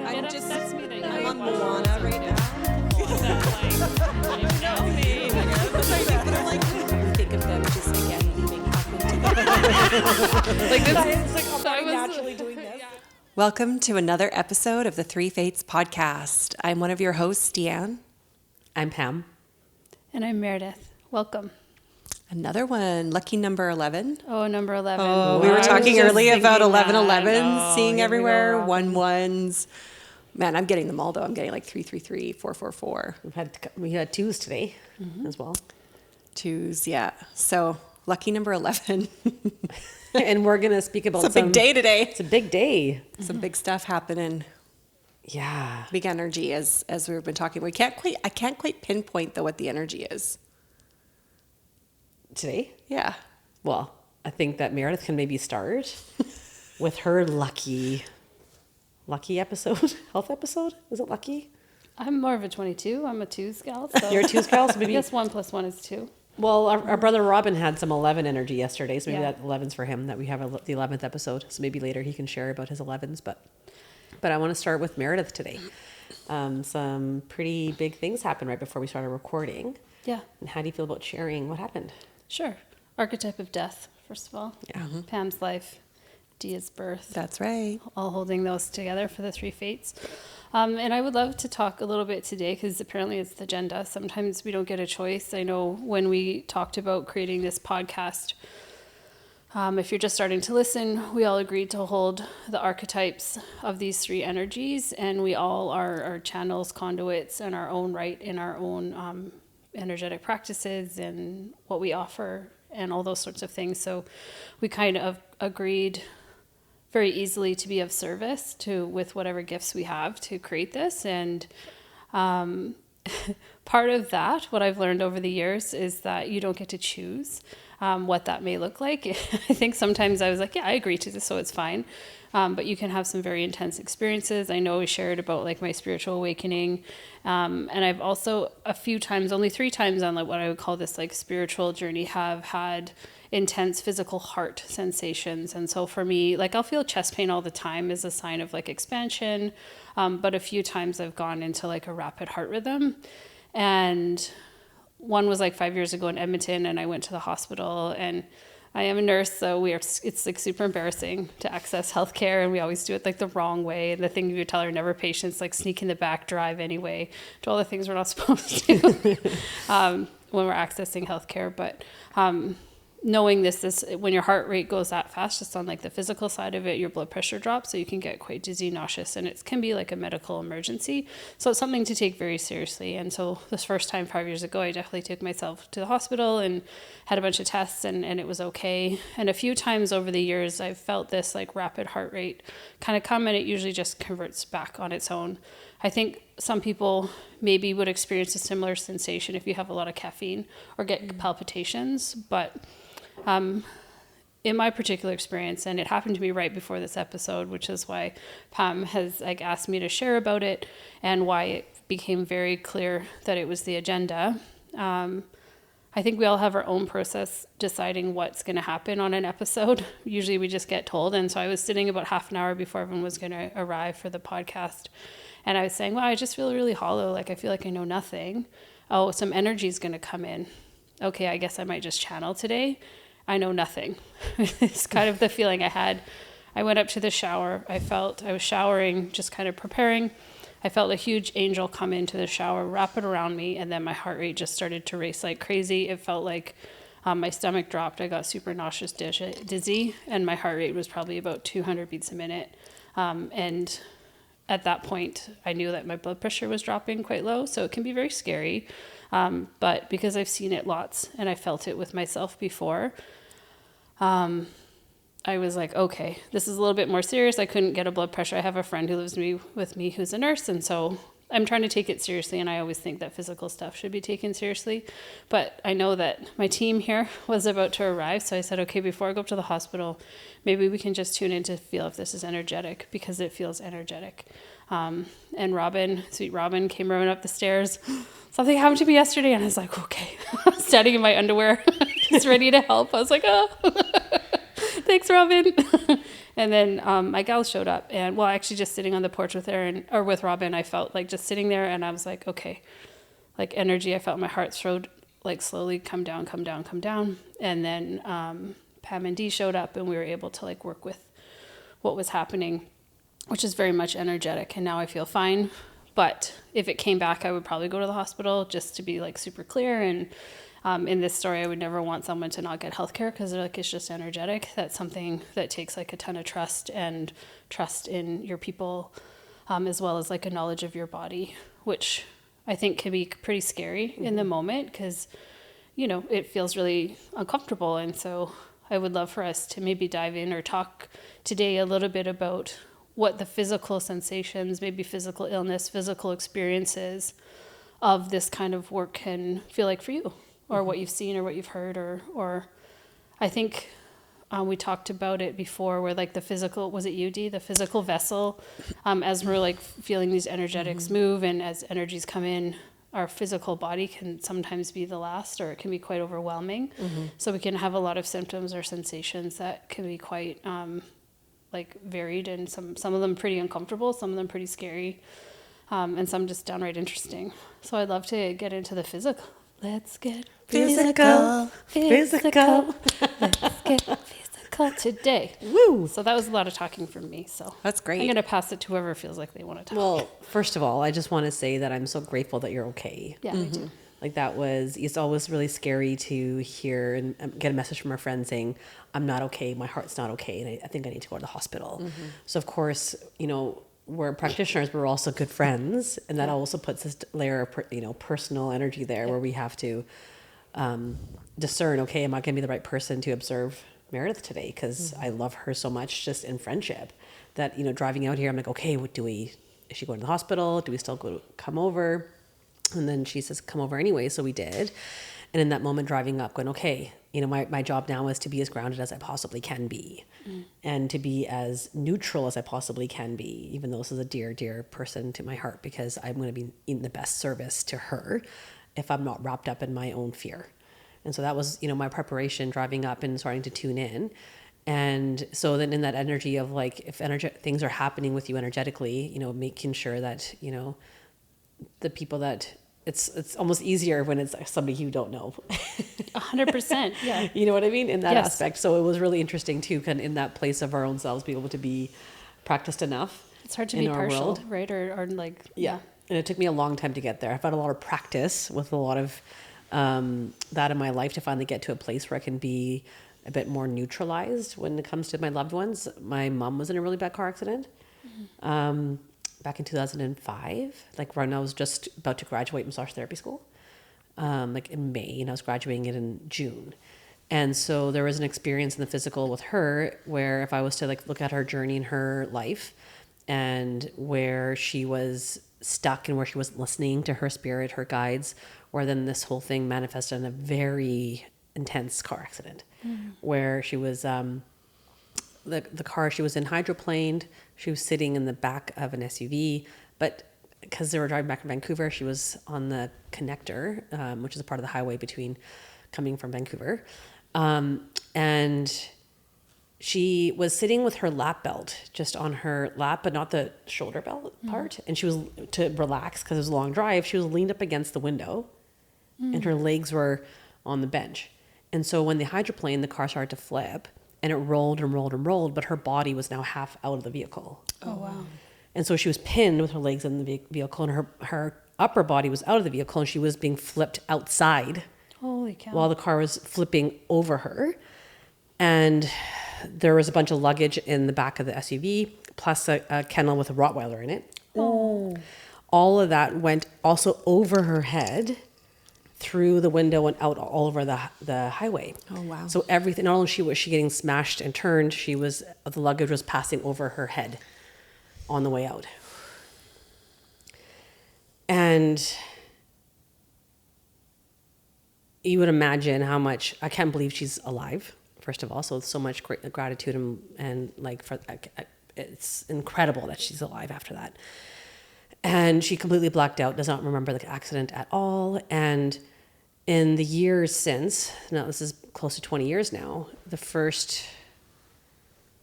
I'm just, upsets me that you I'm on watch Moana right now. I think of them just again leaving like this. I'm naturally doing this. Yeah. Welcome to another episode of the Three Fates podcast. I'm one of your hosts, Deanne. I'm Pam. And I'm Meredith. Welcome. Another one, lucky number 11. Oh, number 11. Oh, we were talking early about 11 seeing here we go, everywhere, Robin. 1-1s. Man, I'm getting them all though. I'm getting like 3-3-3, 4-4-4. We had twos today as well. Twos, yeah. So lucky number 11. And we're going to speak about It's a big day today. It's a big day. Some big stuff happening. Yeah. Big energy as we've been talking. I can't quite pinpoint though what the energy is. Today? Yeah. Well, I think that Meredith can maybe start with her lucky episode, health episode. Is it lucky? I'm more of a 22. I'm a 2 gal. So You're a twos girl, so maybe. I guess 1 + 1 is 2. Well, our brother Robin had some 11 energy yesterday, so maybe Yeah. that 11's for him, that we have the 11th episode. So maybe later he can share about his 11s. But I want to start with Meredith today. Some pretty big things happened right before we started recording. Yeah. And how do you feel about sharing what happened? Sure. Archetype of death, first of all. Yeah. Pam's life. Dia's birth. That's right. All holding those together for the Three Fates. And I would love to talk a little bit today because apparently it's the agenda. Sometimes we don't get a choice. I know when we talked about creating this podcast, if you're just starting to listen, we all agreed to hold the archetypes of these 3 energies, and we all are channels, conduits in our own right, in our own energetic practices and what we offer and all those sorts of things. So we kind of agreed very easily to be of service with whatever gifts we have to create this. And part of that, what I've learned over the years, is that you don't get to choose what that may look like. I think sometimes I was like, yeah, I agree to this, so it's fine. But you can have some very intense experiences. I know we shared about like my spiritual awakening. And I've also a few times, only 3 times on like what I would call this like spiritual journey, have had intense physical heart sensations. And so for me, like I'll feel chest pain all the time as a sign of like expansion. But a few times I've gone into like a rapid heart rhythm. And one was like 5 years ago in Edmonton, and I went to the hospital, and I am a nurse, so it's like super embarrassing to access healthcare, and we always do it like the wrong way. And the thing you tell our never patients, like sneak in the back, drive anyway, do all the things we're not supposed to when we're accessing healthcare. But knowing this when your heart rate goes that fast, just on like the physical side of it, your blood pressure drops, so you can get quite dizzy, nauseous, and it can be like a medical emergency. So it's something to take very seriously. And so this first time 5 years ago, I definitely took myself to the hospital and had a bunch of tests, and it was okay. And a few times over the years, I've felt this like rapid heart rate kind of come, and it usually just converts back on its own. I think some people maybe would experience a similar sensation if you have a lot of caffeine or get palpitations, but in my particular experience, and it happened to me right before this episode, which is why Pam has like asked me to share about it and why it became very clear that it was the agenda. I think we all have our own process deciding what's going to happen on an episode. Usually we just get told. And so I was sitting about half an hour before everyone was going to arrive for the podcast. And I was saying, well, I just feel really hollow. Like I feel like I know nothing. Oh, some energy is going to come in. Okay, I guess I might just channel today. I know nothing. It's kind of the feeling I had. I went up to the shower. I was showering, just kind of preparing. I felt a huge angel come into the shower, wrap it around me, and then my heart rate just started to race like crazy. It felt like my stomach dropped. I got super nauseous, dizzy, and my heart rate was probably about 200 beats a minute. And at that point, I knew that my blood pressure was dropping quite low, so it can be very scary. But because I've seen it lots and I felt it with myself before, I was like, okay, this is a little bit more serious. I couldn't get a blood pressure. I have a friend who lives with me who's a nurse, and so I'm trying to take it seriously, and I always think that physical stuff should be taken seriously. But I know that my team here was about to arrive, so I said, okay, before I go up to the hospital, maybe we can just tune in to feel if this is energetic, because it feels energetic. And Robin, sweet Robin, came running up the stairs. Something happened to me yesterday, and I was like, okay. Standing in my underwear, just ready to help. I was like, oh. thanks, Robin. And then my gal showed up, and well, actually just sitting on the porch with with Robin, I felt like just sitting there, and I was like, okay, like energy. I felt my heart throat like slowly come down. And then Pam and Dee showed up, and we were able to like work with what was happening, which is very much energetic. And now I feel fine. But if it came back, I would probably go to the hospital, just to be like super clear. And in this story, I would never want someone to not get healthcare, because they're like, it's just energetic. That's something that takes like a ton of trust, and trust in your people, as well as like a knowledge of your body, which I think can be pretty scary in the moment, because, you know, it feels really uncomfortable. And so I would love for us to maybe dive in or talk today a little bit about what the physical sensations, maybe physical illness, physical experiences of this kind of work can feel like for you, or what you've seen or what you've heard, or I think we talked about it before, where like the physical, was it you, Dee? The physical vessel, as we're like feeling these energetics move, and as energies come in, our physical body can sometimes be the last, or it can be quite overwhelming. So we can have a lot of symptoms or sensations that can be quite like varied, and some of them pretty uncomfortable, some of them pretty scary, and some just downright interesting. So I'd love to get into the physical. Let's get physical. Let's get physical today. Woo! So that was a lot of talking from me. So That's great. I'm going to pass it to whoever feels like they want to talk. Well, first of all, I just want to say that I'm so grateful that you're okay. Yeah, me too. Like it's always really scary to hear and get a message from a friend saying, I'm not okay, my heart's not okay, and I think I need to go to the hospital. So of course, you know, we're practitioners, but we're also good friends. And that also puts this layer of, personal energy there, where we have to discern, okay, am I going to be the right person to observe Meredith today? Because I love her so much, just in friendship, that, driving out here, I'm like, okay, is she going to the hospital? Do we still come over? And then she says, come over anyway. So we did. And in that moment, driving up, going, okay, my job now is to be as grounded as I possibly can be, and to be as neutral as I possibly can be, even though this is a dear, dear person to my heart, because I'm going to be in the best service to her if I'm not wrapped up in my own fear. And so that was, my preparation driving up and starting to tune in. And so then in that energy of like, if things are happening with you energetically, making sure that, the people that it's almost easier when it's somebody you don't know. 100%. Yeah. You know what I mean? In that aspect. So it was really interesting too, kind of in that place of our own selves, be able to be practiced enough. It's hard to be partial, right? Or like, yeah. And it took me a long time to get there. I've had a lot of practice with a lot of that in my life to finally get to a place where I can be a bit more neutralized when it comes to my loved ones. My mom was in a really bad car accident. Back in 2005, like when I was just about to graduate massage therapy school, like in May, and I was graduating it in June. And so there was an experience in the physical with her where if I was to like look at her journey in her life, and where she was stuck and where she was listening to her spirit, her guides, where then this whole thing manifested in a very intense car accident, where she was, the car she was in hydroplaned. She was sitting in the back of an SUV, but because they were driving back from Vancouver, she was on the connector, which is a part of the highway coming from Vancouver. And she was sitting with her lap belt just on her lap, but not the shoulder belt part. And she was, to relax because it was a long drive, she was leaned up against the window and her legs were on the bench. And so when the hydroplaned, the car started to flip, and it rolled and rolled and rolled, but her body was now half out of the vehicle. Oh, wow. And so she was pinned with her legs in the vehicle, and her upper body was out of the vehicle, and she was being flipped outside. Holy cow. While the car was flipping over her. And there was a bunch of luggage in the back of the SUV, plus a kennel with a Rottweiler in it. Oh. All of that went also over her head, through the window and out all over the highway. Oh, wow. So everything, not only was she getting smashed and turned, the luggage was passing over her head on the way out. And you would imagine how much, I can't believe she's alive, first of all. So much gratitude and like, it's incredible that she's alive after that. And she completely blacked out, does not remember the accident at all. And in the years since, now this is close to 20 years now, the first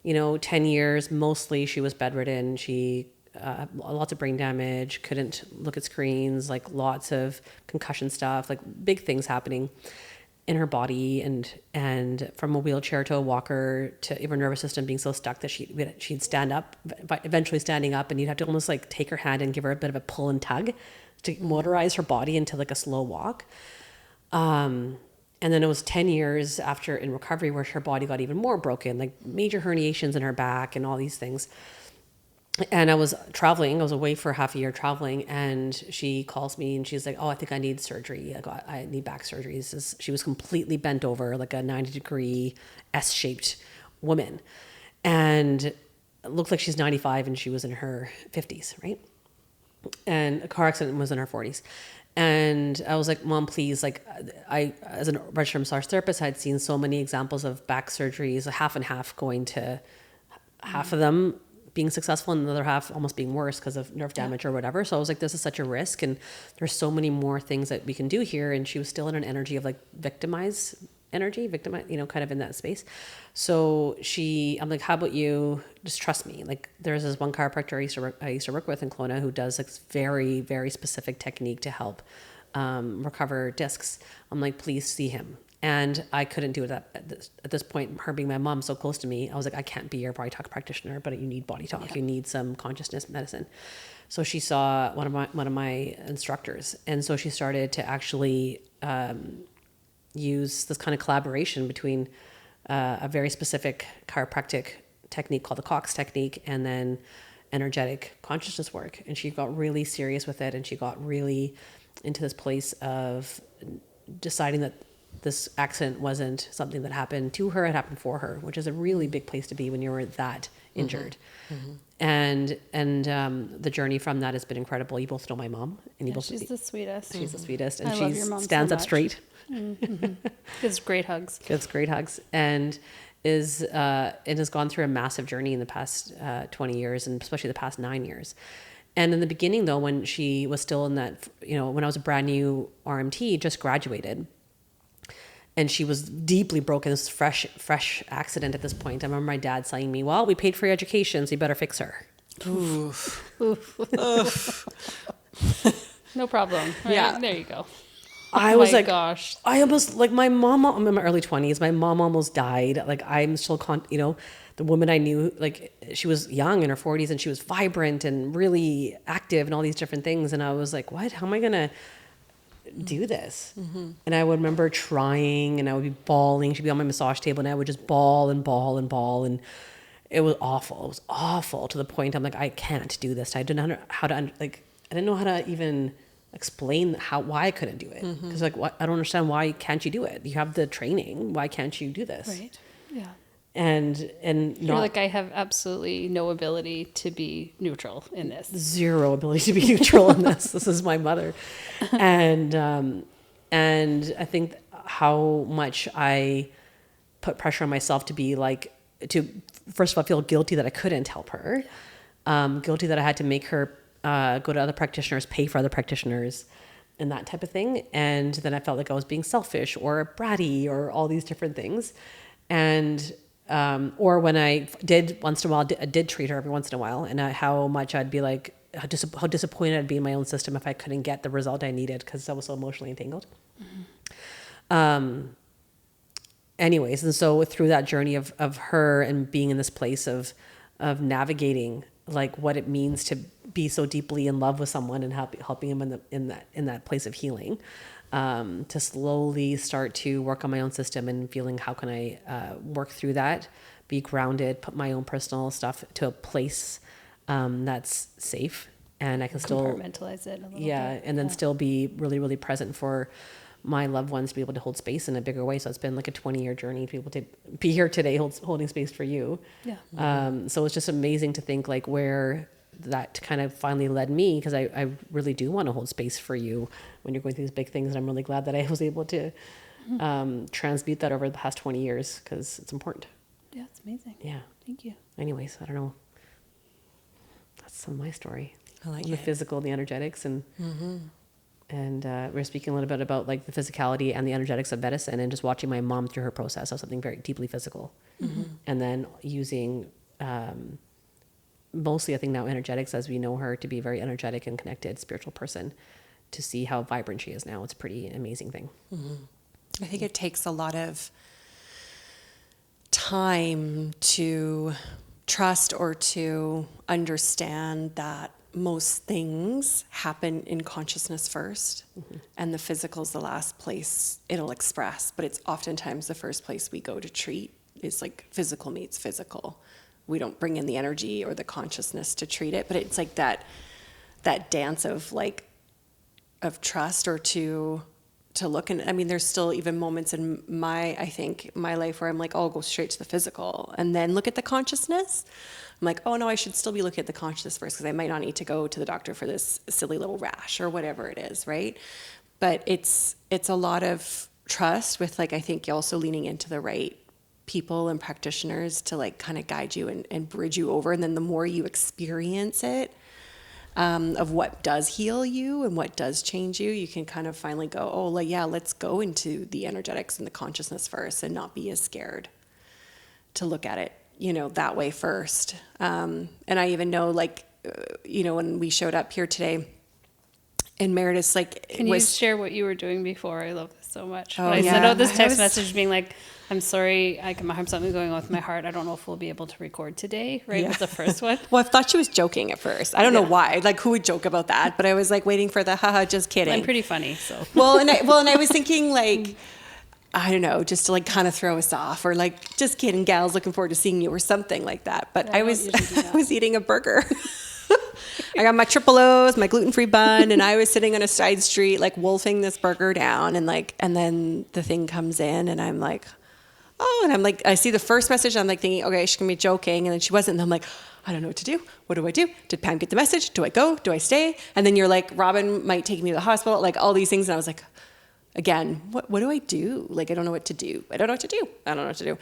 10 years, mostly she was bedridden. She lots of brain damage, couldn't look at screens, like lots of concussion stuff, like big things happening in her body, and from a wheelchair to a walker, to her nervous system being so stuck that she'd stand up, eventually standing up, and you'd have to almost like take her hand and give her a bit of a pull and tug to motorize her body into like a slow walk. And then it was 10 years after in recovery where her body got even more broken, like major herniations in her back and all these things. And I was traveling. I was away for half a year traveling, and she calls me and she's like, "Oh, I think I need surgery. I need back surgery." She was completely bent over, like a 90-degree S-shaped woman, and it looked like she's 95 and she was in her 50s, right? And a car accident was in her 40s. And I was like, "Mom, please, like I, as a registered massage therapist, I had seen so many examples of back surgeries, half and half, going to half of them being successful and the other half almost being worse because of nerve damage or whatever." So I was like, this is such a risk, and there's so many more things that we can do here. And she was still in an energy of like victimize, kind of in that space. So I'm like, "How about you just trust me?" Like, there's this one chiropractor I used to work with in Kelowna who does like very, very specific technique to help recover discs. I'm like, "Please see him." And I couldn't do it at this point, her being my mom so close to me. I was like, "I can't be your body talk practitioner, but you need body talk. Yeah. You need some consciousness medicine." So she saw one of my instructors. And so she started to actually use this kind of collaboration between a very specific chiropractic technique called the Cox technique and then energetic consciousness work. And she got really serious with it. And she got really into this place of deciding that this accident wasn't something that happened to her, it happened for her, which is a really big place to be when you're that injured. Mm-hmm. And the journey from that has been incredible. You both know my mom, and she's the sweetest. She's the sweetest, and she stands up straight. Mm-hmm. Gives great hugs. Gives great hugs, and has gone through a massive journey in the past 20 years, and especially the past 9 years. And in the beginning, though, when she was still in that, when I was a brand new RMT, just graduated, and she was deeply broken. This fresh accident at this point. I remember my dad saying to me, "Well, we paid for your education, so you better fix her." Oof. No problem. Right? Yeah. There you go. I was like, gosh. I almost, like, my mom, I'm in my early 20s. My mom almost died. Like, I'm still, the woman I knew, like, she was young in her 40s and she was vibrant and really active and all these different things. And I was like, what? How am I going to do this? Mm-hmm. And I would remember trying, and I would be bawling. She'd be on my massage table and I would just bawl and bawl and bawl. And it was awful. It was awful to the point I'm like, I can't do this. I didn't know how to, I didn't know how to even explain why I couldn't do it. Because I don't understand, why can't you do it? You have the training. Why can't you do this? Right. Yeah. And you're like, I have absolutely no ability to be neutral in this. Zero ability to be neutral in this. This is my mother. And I think how much I put pressure on myself to be like, to first of all feel guilty that I couldn't help her. Guilty that I had to make her go to other practitioners, pay for other practitioners, and that type of thing. And then I felt like I was being selfish or bratty or all these different things. And or when I did once in a while, I did treat her every once in a while, and how much I'd be like, how disappointed I'd be in my own system if I couldn't get the result I needed because I was so emotionally entangled. Mm-hmm. Anyways, and so through that journey of her and being in this place of navigating like what it means to be so deeply in love with someone and helping them in that place of healing, to slowly start to work on my own system and feeling how can I work through that, be grounded, put my own personal stuff to a place that's safe, and I can still compartmentalize it a little bit. And then still be really, really present for my loved ones, to be able to hold space in a bigger way. So it's been like a 20-year journey to be able to be here today, holding space for you. Yeah. So it's just amazing to think like where that kind of finally led me, because I really do want to hold space for you when you're going through these big things. And I'm really glad that I was able to transmute that over the past 20 years, because it's important. Yeah, it's amazing. Yeah. Thank you. Anyways, I don't know. That's some of my story. I like the physical, the energetics, and And we were speaking a little bit about like the physicality and the energetics of medicine, and just watching my mom through her process of something very deeply physical. And then using mostly, I think now, energetics as we know her to be a very energetic and connected spiritual person, to see how vibrant she is now. It's a pretty amazing thing. I think it takes a lot of time to trust or to understand that most things happen in consciousness first, and the physical is the last place it'll express. But it's oftentimes the first place we go to treat is like physical meets physical. We don't bring in the energy or the consciousness to treat it, but it's like that dance of like of trust, or to look. And I mean, there's still even moments in my life where I'm like, oh, I'll go straight to the physical and then look at the consciousness. I'm like, oh no, I should still be looking at the consciousness first, because I might not need to go to the doctor for this silly little rash or whatever it is, right? But it's a lot of trust with, like, I think also leaning into the right people and practitioners to like kind of guide you and bridge you over. And then the more you experience it, of what does heal you and what does change you, you can kind of finally go, oh, like, yeah, let's go into the energetics and the consciousness first, and not be as scared to look at it, that way first. And I even know, like, when we showed up here today, and Meredith's like, can you share what you were doing before? I love this so much. Oh, I yeah. sent out this text message being like, I'm sorry, I have something going on with my heart. I don't know if we'll be able to record today, right? Yeah. Was the first one. Well, I thought she was joking at first. I don't know why. Like, who would joke about that? But I was like waiting for the haha, just kidding. I'm pretty funny, so. And I was thinking, like, I don't know, just to like kind of throw us off, or like, just kidding, gals, looking forward to seeing you, or something like that. But I was eating a burger. I got my triple O's, my gluten-free bun, and I was sitting on a side street, like wolfing this burger down, and then the thing comes in, and I'm like, oh, and I'm like, I see the first message, I'm like thinking, okay, she's gonna be joking, and then she wasn't, and I'm like, I don't know what to do. What do I do? Did Pam get the message? Do I go? Do I stay? And then you're like, Robin might take me to the hospital, like all these things, and I was like, again, what do I do? Like, I don't know what to do. I don't know what to do.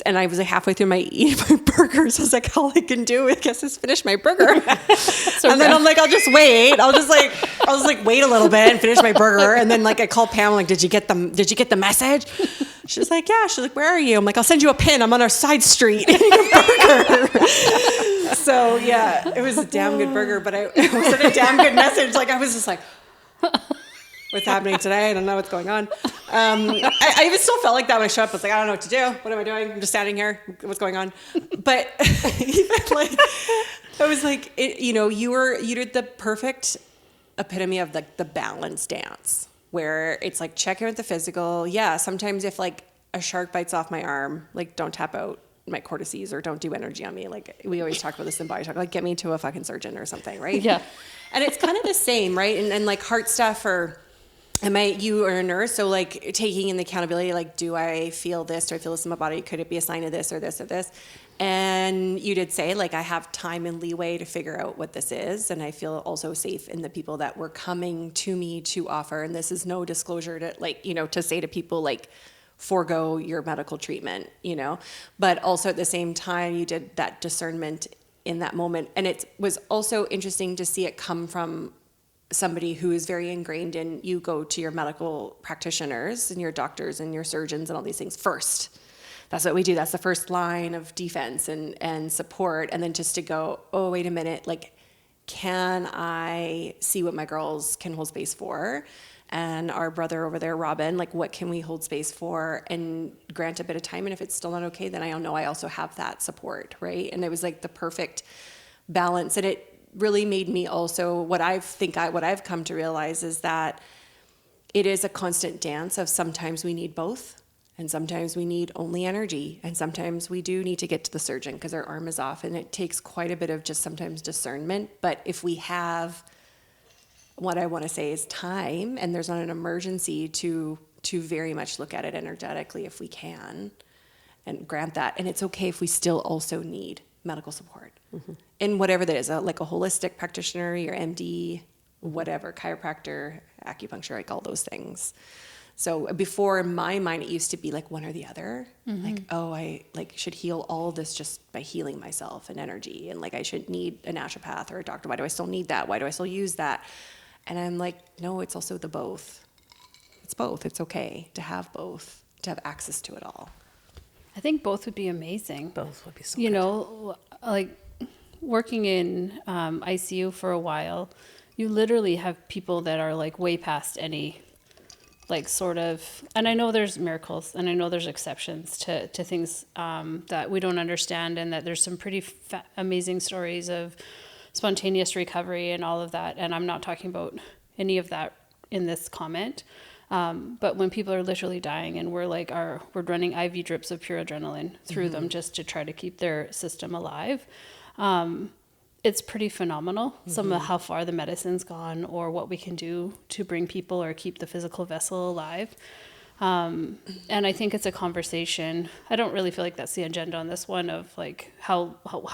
And I was like halfway through eating my burgers. I was like, all I can do, I guess, is finish my burger. And then I'm like, I'll just wait. I'll just wait a little bit and finish my burger. And then like I called Pam, like, did you get the message? She's like, yeah. She's like, where are you? I'm like, I'll send you a pin. I'm on our side street eating a burger. So yeah, it was a damn good burger, but it wasn't a damn good message. Like, I was just like, what's happening today? I don't know what's going on. I even still felt like that when I showed up. I was like, I don't know what to do. What am I doing? I'm just standing here. What's going on? But even like, I was like, you did the perfect epitome of like the balance dance, where it's like, check in with the physical. Yeah, sometimes if like a shark bites off my arm, like, don't tap out my cortices, or don't do energy on me. Like, we always talk about this in body talk, like, get me to a fucking surgeon or something, right? Yeah. And it's kind of the same, right? And like heart stuff, or you are a nurse, so like taking in the accountability, like, do I feel this? Do I feel this in my body? Could it be a sign of this or this or this? And you did say, like, I have time and leeway to figure out what this is, and I feel also safe in the people that were coming to me to offer. And this is no disclosure to, like, to say to people, like, forego your medical treatment, but also at the same time, you did that discernment in that moment. And it was also interesting to see it come from somebody who is very ingrained in, you go to your medical practitioners and your doctors and your surgeons and all these things first. That's what we do. That's the first line of defense and support. And then just to go, oh, wait a minute, like, can I see what my girls can hold space for? And our brother over there, Robin, like, what can we hold space for, and grant a bit of time? And if it's still not okay, then I don't know, I also have that support, right? And it was like the perfect balance. And it really made me also, what I've come to realize is that it is a constant dance of, sometimes we need both, and sometimes we need only energy, and sometimes we do need to get to the surgeon because our arm is off, and it takes quite a bit of just sometimes discernment. But if we have, what I want to say is time, and there's not an emergency to very much look at it energetically if we can, and grant that. And it's okay if we still also need medical support. Mm-hmm. And whatever that is, like a holistic practitioner, your MD, whatever, chiropractor, acupuncture, like all those things. So before, in my mind, it used to be like one or the other. Mm-hmm. Like, oh, I like should heal all of this just by healing myself and energy. And like, I should need a naturopath or a doctor. Why do I still need that? Why do I still use that? And I'm like, no, it's also the both. It's both. It's okay to have both, to have access to it all. I think both would be amazing. Both would be so You good. know, like working in ICU for a while, you literally have people that are like way past any like sort of, and I know there's miracles and I know there's exceptions to things that we don't understand, and that there's some pretty amazing stories of spontaneous recovery and all of that. And I'm not talking about any of that in this comment. But when people are literally dying and we're running IV drips of pure adrenaline through them just to try to keep their system alive, it's pretty phenomenal. Some of how far the medicine's gone, or what we can do to bring people or keep the physical vessel alive. And I think it's a conversation. I don't really feel like that's the agenda on this one, of like how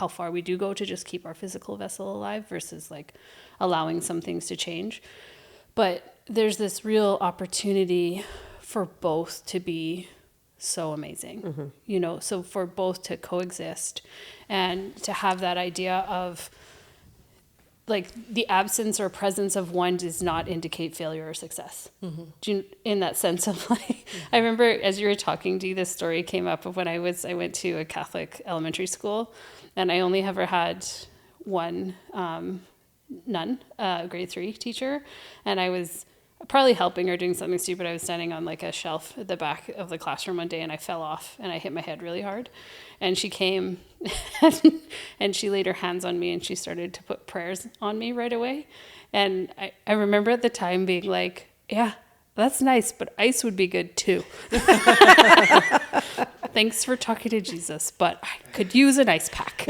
far we do go to just keep our physical vessel alive versus like allowing some things to change. But there's this real opportunity for both to be so amazing, you know, so for both to coexist and to have that idea of like the absence or presence of one does not indicate failure or success. In that sense of like, I remember as you were talking to you, this story came up of when I went to a Catholic elementary school, and I only ever had one nun, grade 3 teacher, and I was probably helping her doing something stupid. I was standing on like a shelf at the back of the classroom one day, and I fell off and I hit my head really hard, and she came and she laid her hands on me and she started to put prayers on me right away. And I remember at the time being like, yeah, that's nice, but ice would be good too. Thanks for talking to Jesus, but I could use an ice pack.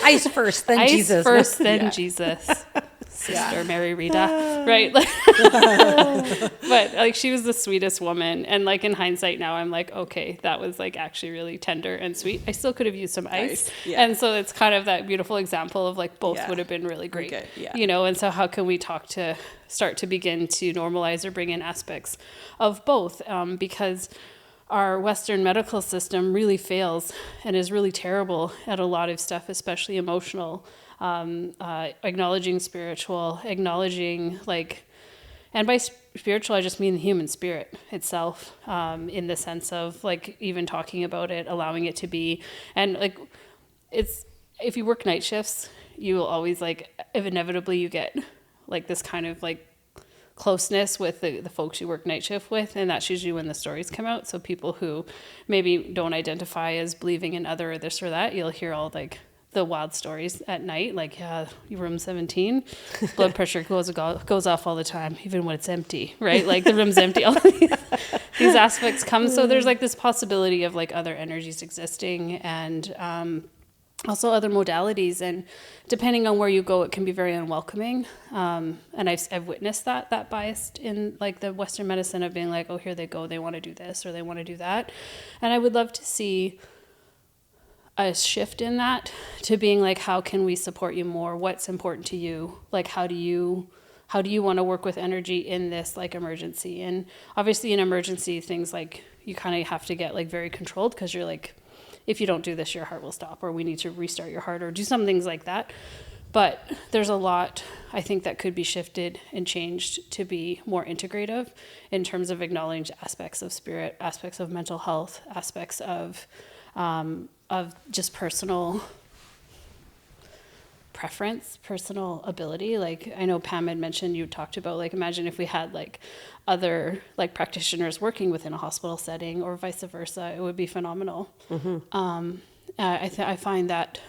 Ice first, then Ice Jesus. first, then Jesus. Sister Mary Rita, right? But like, she was the sweetest woman, and like in hindsight now, I'm like, okay, that was like actually really tender and sweet. I still could have used some ice, and so it's kind of that beautiful example of like both would have been really great, you know. And so how can we start to begin to normalize or bring in aspects of both, because our Western medical system really fails and is really terrible at a lot of stuff, especially emotional. Acknowledging spiritual, acknowledging like, and by spiritual, I just mean the human spirit itself, in the sense of like even talking about it, allowing it to be. And like, if you work night shifts, you will always like, if inevitably you get like this kind of like closeness with the folks you work night shift with, and that's usually when the stories come out. So people who maybe don't identify as believing in other or this or that, you'll hear all like the wild stories at night, like, yeah, room 17, blood pressure goes off all the time, even when it's empty, right? Like the room's empty. All these aspects come. So there's like this possibility of like other energies existing, and also other modalities. And depending on where you go, it can be very unwelcoming. And I've witnessed that biased in like the Western medicine of being like, oh, here they go, they want to do this or they want to do that. And I would love to see a shift in that to being like, how can we support you more? What's important to you? Like, how do you want to work with energy in this like emergency? And obviously in emergency, things like you kind of have to get like very controlled, because you're like, if you don't do this, your heart will stop, or we need to restart your heart, or do some things like that. But there's a lot, I think, that could be shifted and changed to be more integrative in terms of acknowledging aspects of spirit, aspects of mental health, aspects of just personal preference, personal ability. Like I know Pam had mentioned, you talked about like, imagine if we had like other like practitioners working within a hospital setting or vice versa, it would be phenomenal. I find that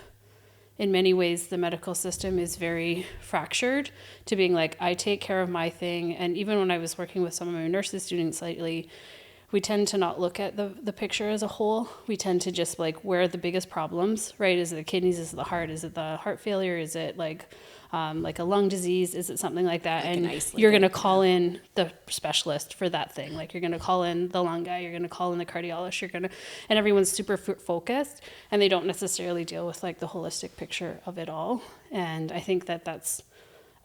in many ways the medical system is very fractured to being like, I take care of my thing. And even when I was working with some of my nurses students lately, we tend to not look at the picture as a whole. We tend to just like, where are the biggest problems, right? Is it the kidneys? Is it the heart? Is it the heart failure? Is it like a lung disease? Is it something like that? Like, and you're going to call in the specialist for that thing. Like you're going to call in the lung guy, you're going to call in the cardiologist, and everyone's super focused, and they don't necessarily deal with like the holistic picture of it all. And I think that that's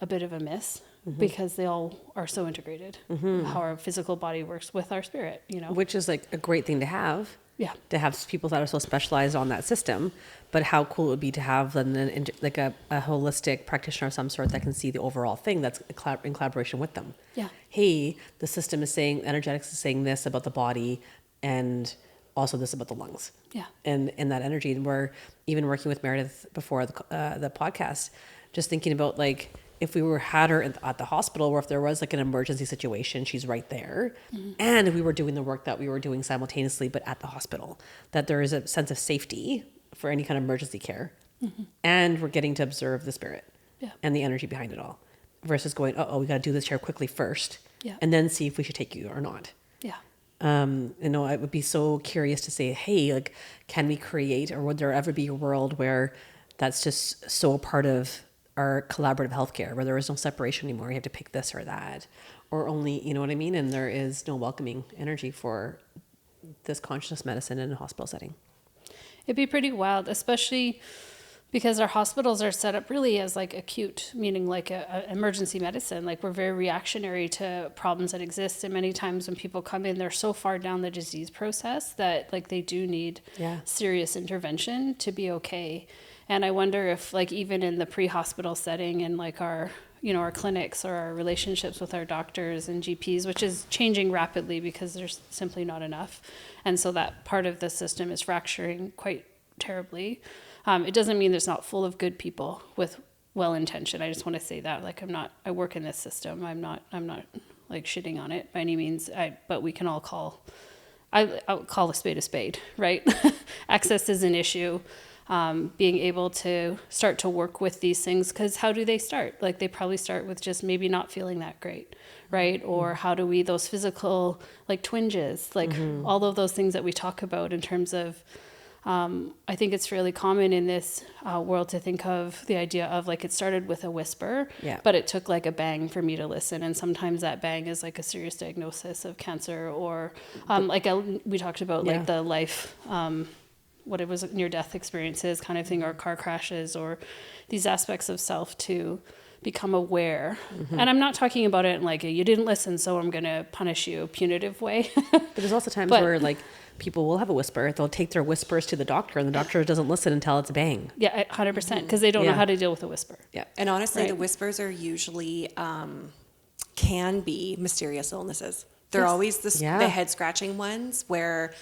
a bit of a miss. Because they all are so integrated, how our physical body works with our spirit, you know. Which is like a great thing to have, Yeah. To have people that are so specialized on that system, but how cool it would be to have like a holistic practitioner of some sort that can see the overall thing that's in collaboration with them. Yeah. Hey, the system is saying, energetics is saying this about the body and also this about the lungs. Yeah. And that energy. And we're even working with Meredith before the podcast, just thinking about like, if we had her at the hospital, or if there was like an emergency situation, she's right there. Mm-hmm. And we were doing the work that we were doing simultaneously, but at the hospital, that there is a sense of safety for any kind of emergency care. Mm-hmm. And we're getting to observe the spirit and the energy behind it all versus going, we got to do this here quickly first and then see if we should take you or not. Yeah. I would be so curious to say, hey, like, can we create, or would there ever be a world where that's just so a part of our collaborative healthcare, where there is no separation anymore? You have to pick this or that, or only, you know what I mean? And there is no welcoming energy for this conscious medicine in a hospital setting. It'd be pretty wild, especially because our hospitals are set up really as like acute, meaning like a emergency medicine. Like we're very reactionary to problems that exist. And many times when people come in, they're so far down the disease process that like they do need serious intervention to be okay. And I wonder if like even in the pre-hospital setting and like our clinics or our relationships with our doctors and GPs, which is changing rapidly because there's simply not enough. And so that part of the system is fracturing quite terribly. It doesn't mean there's not full of good people with well-intentioned. I just want to say that, like, I work in this system. I'm not like shitting on it by any means. But we can all I'll call a spade, right? Access is an issue. Being able to start to work with these things, because how do they start? Like they probably start with just maybe not feeling that great, right? Or how do we, those physical like twinges, like all of those things that we talk about in terms of, I think it's fairly common in this world to think of the idea of like it started with a whisper, but it took like a bang for me to listen. And sometimes that bang is like a serious diagnosis of cancer or we talked about like the life, what it was near-death experiences kind of thing, or car crashes, or these aspects of self to become aware. And I'm not talking about it in like you didn't listen, so I'm going to punish you, punitive way. But there's also times where like people will have a whisper. They'll take their whispers to the doctor, and the doctor doesn't listen until it's a bang. Yeah, 100%, because they don't know how to deal with a whisper. Yeah. And honestly, the whispers are usually can be mysterious illnesses. They're always the head-scratching ones where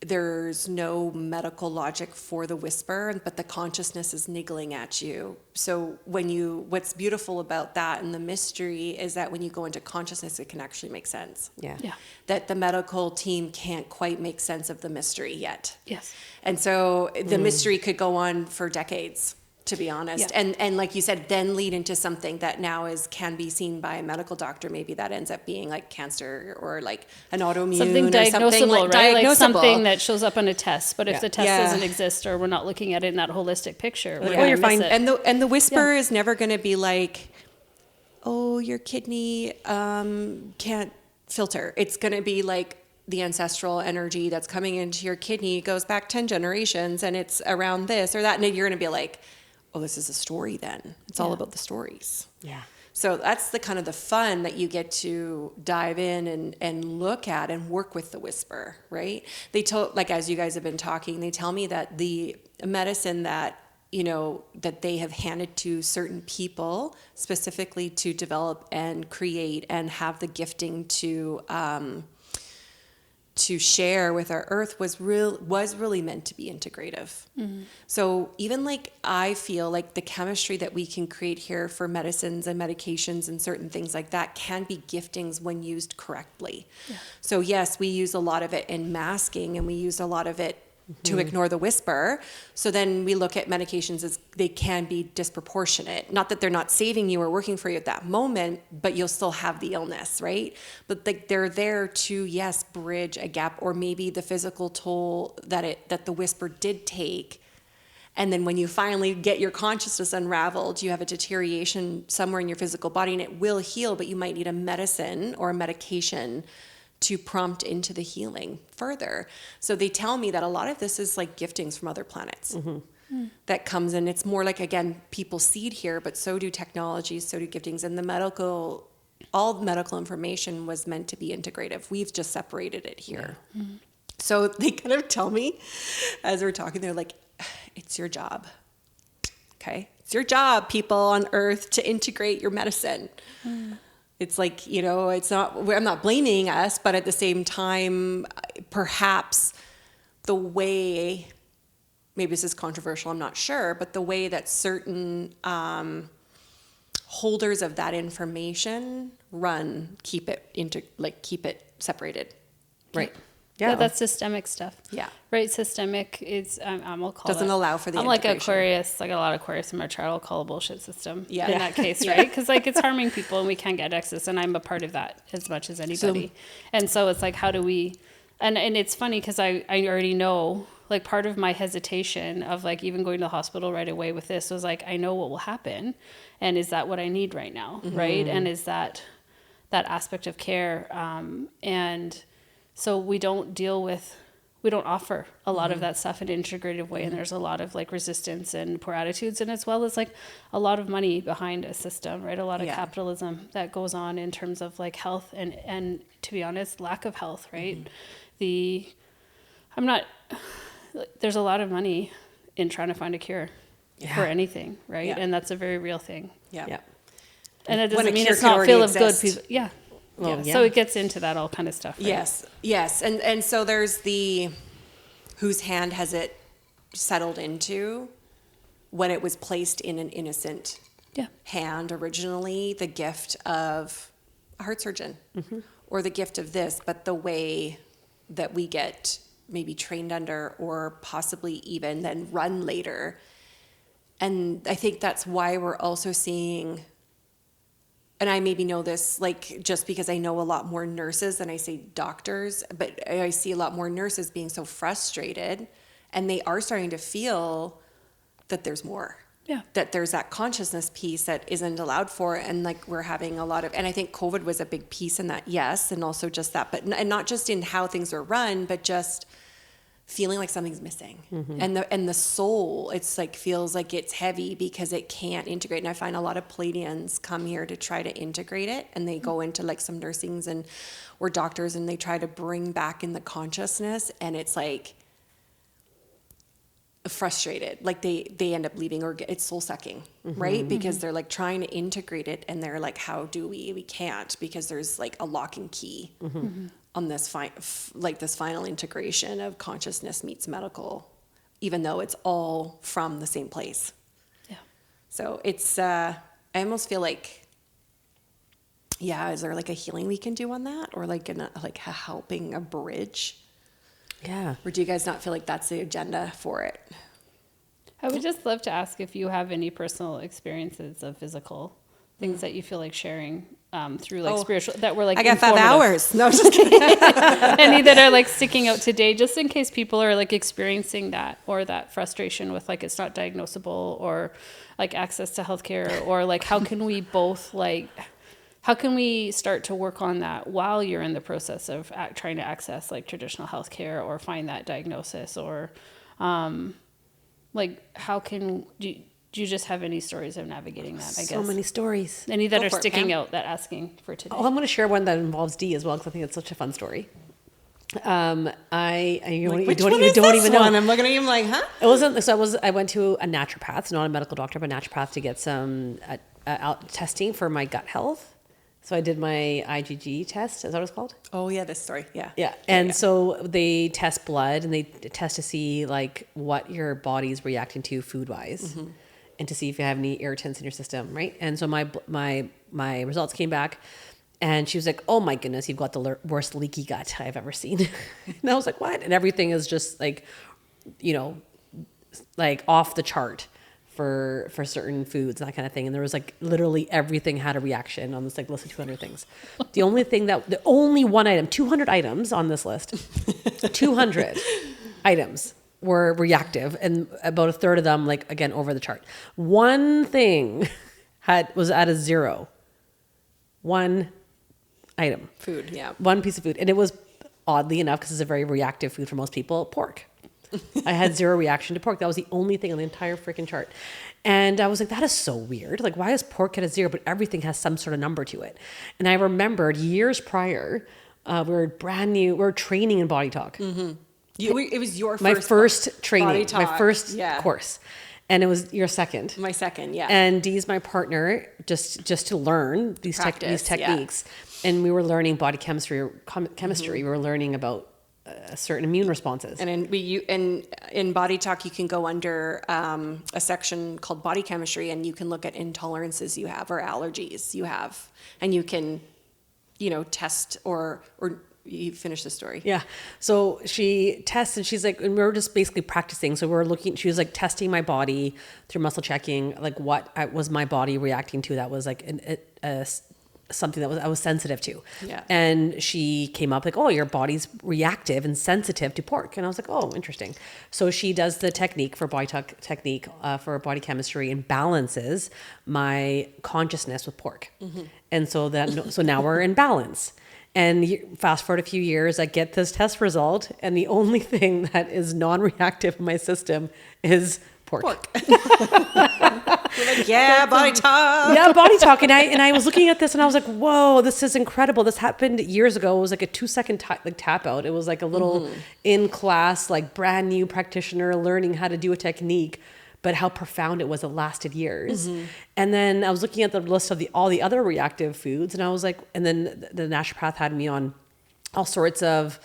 there's no medical logic for the whisper, but the consciousness is niggling at you. So what's beautiful about that and the mystery is that when you go into consciousness, it can actually make sense. Yeah. That the medical team can't quite make sense of the mystery yet. Yes. And so the mystery could go on for decades, to be honest. Yeah. And like you said, then lead into something that now can be seen by a medical doctor. Maybe that ends up being like cancer or like an autoimmune something diagnosable, or something like right? diagnosable. Like something that shows up on a test. But if the test doesn't exist, or we're not looking at it in that holistic picture, we're going to miss it. And the whisper is never going to be like, oh, your kidney can't filter. It's going to be like the ancestral energy that's coming into your kidney goes back 10 generations and it's around this or that. And you're going to be like, oh, this is a story then. It's all about the stories. Yeah. So that's the kind of the fun that you get to dive in and look at and work with the whisper, right? They told, like, as you guys have been talking, they tell me that the medicine that, that they have handed to certain people specifically to develop and create and have the gifting to share with our earth was really meant to be integrative. Mm-hmm. So even like I feel like the chemistry that we can create here for medicines and medications and certain things like that can be giftings when used correctly. Yeah. So yes, we use a lot of it in masking and we use a lot of it to ignore the whisper. So then we look at medications as they can be disproportionate. Not that they're not saving you or working for you at that moment, but you'll still have the illness, right? But they're there to, yes, bridge a gap or maybe the physical toll that the whisper did take. And then when you finally get your consciousness unraveled, you have a deterioration somewhere in your physical body and it will heal, but you might need a medicine or a medication to prompt into the healing further. So they tell me that a lot of this is like giftings from other planets that comes in. It's more like, again, people seed here, but so do technologies, so do giftings. And all medical information was meant to be integrative. We've just separated it here. Yeah. So they kind of tell me as we're talking, they're like, it's your job. Okay. It's your job, people on earth, to integrate your medicine. It's like, it's not, I'm not blaming us, but at the same time, perhaps the way, maybe this is controversial, I'm not sure, but the way that certain holders of that information keep it separated. Right. Yeah, that's systemic stuff. Yeah. Right. Systemic is, we'll call Doesn't it, allow for the I'm like integration. Aquarius, like a lot of Aquarius in my chart, I'll call a bullshit system Yeah. in that case, right? Because like it's harming people and we can't get access, and I'm a part of that as much as anybody. And so it's like, how do we, and it's funny because I already know, like part of my hesitation of like even going to the hospital right away with this was like, I know what will happen. And is that what I need right now? Right. And is that aspect of care? And so we don't offer a lot of that stuff in an integrative way. And there's a lot of like resistance and poor attitudes, and as well as like a lot of money behind a system, right? A lot of capitalism that goes on in terms of like health and to be honest, lack of health, right? There's a lot of money in trying to find a cure for anything, right? Yeah. And that's a very real thing. Yeah. And it When doesn't a mean cure it's can not already full of good exist. people. Yeah. Well, So it gets into that all kind of stuff. Right? Yes. And so there's the whose hand has it settled into when it was placed in an innocent hand originally, the gift of a heart surgeon or the gift of this, but the way that we get maybe trained under or possibly even then run later. And I think that's why we're also seeing, and I maybe know this like just because I know a lot more nurses than I say doctors, but I see a lot more nurses being so frustrated, and they are starting to feel that there's more. Yeah. That there's that consciousness piece that isn't allowed for, and like we're having a lot of, and I think COVID was a big piece in that, yes, and also just that, but and not just in how things are run, but just feeling like something's missing. And the soul, it's like feels like it's heavy because it can't integrate. And I find a lot of Pleiadians come here to try to integrate it, and they go into like some nursings or doctors, and they try to bring back in the consciousness, and it's like frustrated, like they end up leaving, or it's soul sucking, right? Because they're like trying to integrate it, and they're like, how do we can't, because there's like a lock and key on this this final integration of consciousness meets medical, even though it's all from the same place. Yeah. So it's I almost feel like, is there like a healing we can do on that, or like a helping a bridge? Yeah. Or do you guys not feel like that's the agenda for it? I would just love to ask if you have any personal experiences of physical things that you feel like sharing through like spiritual, that were like I got 5 informative. hours. No, I'm just kidding. Any that are like sticking out today, just in case people are like experiencing that, or that frustration with like it's not diagnosable, or like access to healthcare, or like how can we both like, how can we start to work on that while you're in the process of trying to access like traditional healthcare or find that diagnosis, or like how can do you just have any stories of navigating that? I guess So many stories. any that Go are for it, sticking Pam. out that asking for today. Oh, I'm going to share one that involves D as well, because I think it's such a fun story. You don't even know. I'm looking at you. I'm like, huh? It wasn't. So I went to a naturopath, not a medical doctor, but a naturopath, to get some testing for my gut health. So I did my IgG test. Is that what it's called? Oh yeah, this story. Yeah. Yeah. And so they test blood, and they test to see like what your body's reacting to food wise, and to see if you have any irritants in your system, right? And so my results came back, and she was like, "Oh my goodness, you've got the worst leaky gut I've ever seen." And I was like, "What?" And everything is just like, like off the chart for certain foods and that kind of thing. And there was like literally everything had a reaction on this like list of 200 things. The only one item, 200 items on this list, 200 items were reactive, and about a third of them, like again, over the chart. One thing was at a 0. One item. Food. Yeah. One piece of food. And it was, oddly enough, because it's a very reactive food for most people, pork. I had 0 reaction to pork. That was the only thing on the entire freaking chart. And I was like, that is so weird. Like, why is pork at a 0, but everything has some sort of number to it? And I remembered years prior, we were brand new, we were training in Body Talk. It was your My first body training, my talk. first Yeah. course. And it was your second. My second, yeah. And Dee's my partner, just to learn these Practice, techniques. And we were learning body chemistry. We were learning about certain immune responses. And in Body Talk, you can go under a section called Body Chemistry, and you can look at intolerances you have or allergies you have, and you can, test or you finish the story. Yeah. So she tested, she's like, and we were just basically practicing. So we were looking, she was like testing my body through muscle checking, like what was my body reacting to that was like something that I was sensitive to. Yeah. And she came up like, oh, your body's reactive and sensitive to pork. And I was like, oh, interesting. So she does the technique for technique for body chemistry and balances my consciousness with pork. And so now we're in balance. And fast forward a few years, I get this test result, and the only thing that is non-reactive in my system is pork. You're like, yeah, Body Talk. Yeah, Body Talk. And I was looking at this, and I was like, whoa, this is incredible. This happened years ago. It was like a 2-second tap out. It was like a little in class, like brand new practitioner learning how to do a technique. But how profound it was, it lasted years. And then I was looking at the list of all the other reactive foods, and I was like, and then the naturopath had me on all sorts of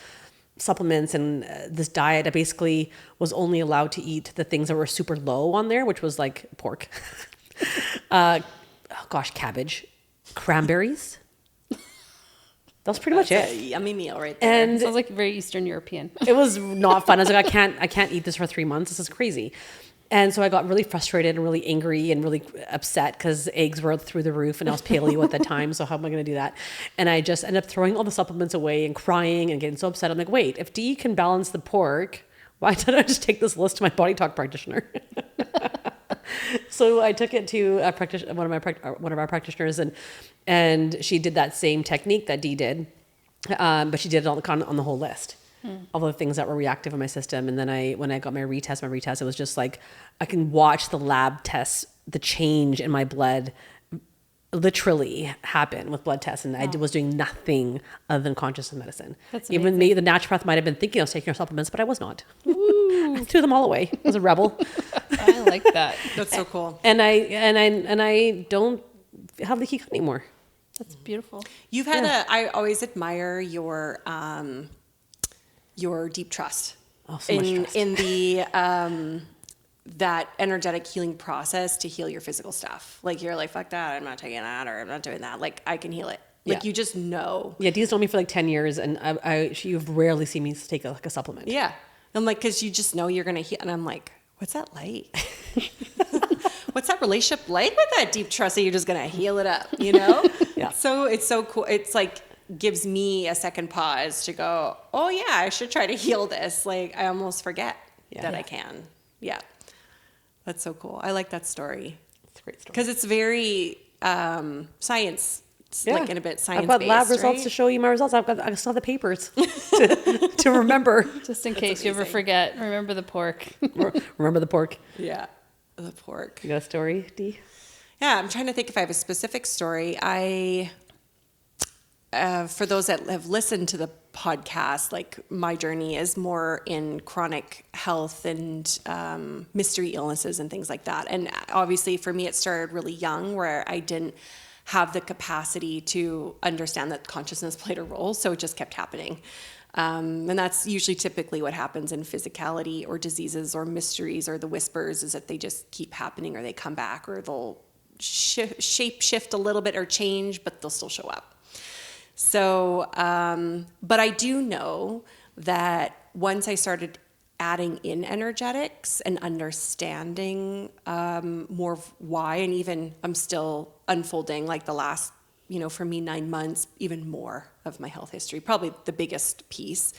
supplements and this diet. I basically was only allowed to eat the things that were super low on there, which was like pork, cabbage, cranberries. That was pretty much That's it. a yummy meal right there. And Sounds like very Eastern European. it was not fun. I was like, I can't eat this for 3 months. This is crazy. And so I got really frustrated and really angry and really upset because eggs were through the roof and I was paleo at the time. So how am I going to do that? And I just ended up throwing all the supplements away and crying and getting so upset. I'm like, wait, if Dee can balance the pork, why didn't I just take this list to my Body Talk practitioner? So I took it to one of our practitioners, and she did that same technique that Dee did, but she did it on the whole list. All the things that were reactive in my system. And then when I got my retest, it was just like, I can watch the lab tests, the change in my blood literally happen with blood tests. And I was doing nothing other than conscious medicine. That's Even me, the naturopath might have been thinking I was taking her supplements, but I was not. I threw them all away. I was a rebel. I like that. That's so cool. And I don't have leaky gut anymore. That's beautiful. You've had I always admire your deep trust. Oh, so much trust. In the that energetic healing process to heal your physical stuff. Like you're like, fuck that, I'm not taking that, or I'm not doing that. Like I can heal it. Like you just know. Yeah, Dee's known me for like 10 years, and you've rarely seen me take a supplement. Yeah. I'm like, because you just know you're going to heal. And I'm like, what's that like? What's that relationship like with that deep trust that you're just going to heal it up, Yeah. So it's so cool. It's like, gives me a second pause to go, oh yeah, I should try to heal this. Like I almost forget that I can. Yeah. That's so cool. I like that story. It's a great story. Because it's very science. It's like in a bit science. I've got lab results right? to show you my results. I still have the papers to remember. Just in case you ever forget, remember the pork. Remember the pork. Yeah. The pork. You got a story, Dee? Yeah, I'm trying to think if I have a specific story. For those that have listened to the podcast, like my journey is more in chronic health and mystery illnesses and things like that. And obviously for me, it started really young where I didn't have the capacity to understand that consciousness played a role. So it just kept happening. And that's usually typically what happens in physicality or diseases or mysteries or the whispers is that they just keep happening or they come back or they'll shape shift a little bit or change, but they'll still show up. So, but I do know that once I started adding in energetics and understanding more of why, and even I'm still unfolding like the last, for me 9 months, even more of my health history, probably the biggest piece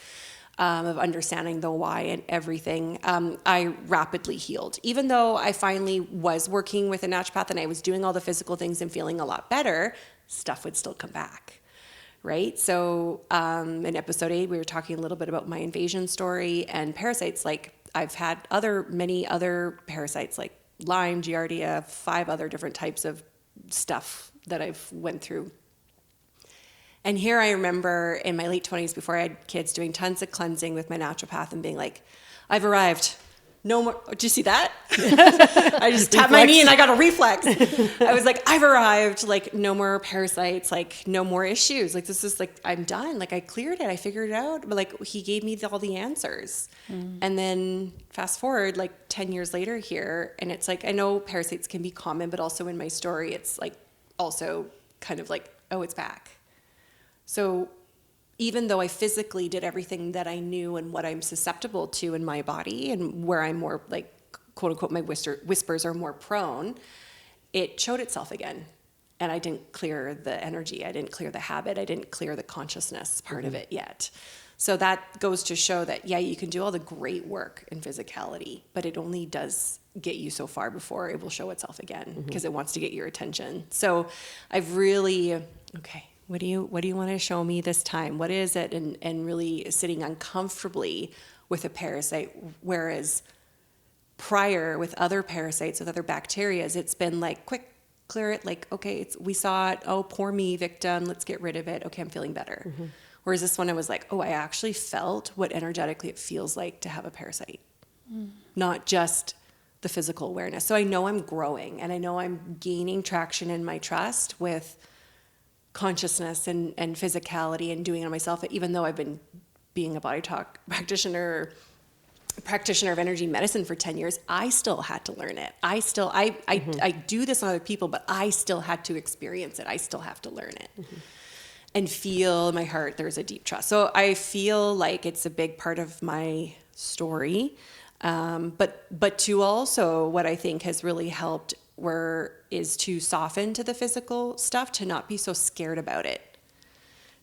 of understanding the why and everything. I rapidly healed. Even though I finally was working with a naturopath and I was doing all the physical things and feeling a lot better, stuff would still come back. Right? So in episode 8, we were talking a little bit about my invasion story and parasites. Like I've had many other parasites like Lyme, Giardia, 5 other different types of stuff that I've went through. And here I remember in my late 20s, before I had kids, doing tons of cleansing with my naturopath and being like, I've arrived. No more. Did you see that? I just tapped my knee and I got a reflex. I was like, I've arrived. Like, no more parasites. Like, no more issues. Like, this is like, I'm done. Like, I cleared it. I figured it out. But like, he gave me all the answers. And then fast forward like 10 years later here. And it's like, I know parasites can be common, but also in my story, it's like also kind of like, oh, it's back. So even though I physically did everything that I knew and what I'm susceptible to in my body and where I'm more like, quote unquote, my whispers are more prone, it showed itself again. And I didn't clear the energy. I didn't clear the habit. I didn't clear the consciousness part of it yet. So that goes to show that, yeah, you can do all the great work in physicality, but it only does get you so far before it will show itself again because it wants to get your attention. So I've really, okay, what do you want to show me this time? What is it? And really sitting uncomfortably with a parasite, whereas prior with other parasites, with other bacteria, it's been like, quick, clear it. Like, okay, we saw it. Oh, poor me, victim. Let's get rid of it. Okay, I'm feeling better. Whereas this one, I was like, oh, I actually felt what energetically it feels like to have a parasite, not just the physical awareness. So I know I'm growing and I know I'm gaining traction in my trust with consciousness and physicality and doing it on myself, even though I've been being a body talk practitioner of energy medicine for 10 years, I still had to learn it. I do this on other people, but I still had to experience it. I still have to learn it and feel in my heart there's a deep trust. So I feel like it's a big part of my story. But to also what I think has really helped is to soften to the physical stuff, to not be so scared about it,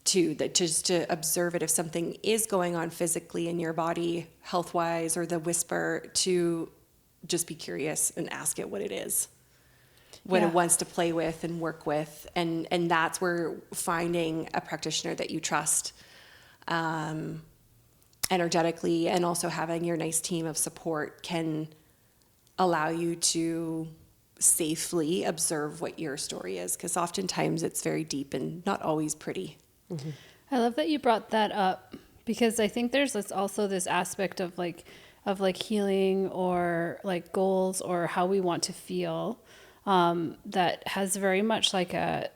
just to observe it if something is going on physically in your body, health-wise, or the whisper, to just be curious and ask it what it is, what it wants to play with and work with. And that's where finding a practitioner that you trust energetically, and also having your nice team of support can allow you to safely observe what your story is, because oftentimes it's very deep and not always pretty. I love that you brought that up, because I think there's also this aspect of healing or like goals or how we want to feel, that has very much like I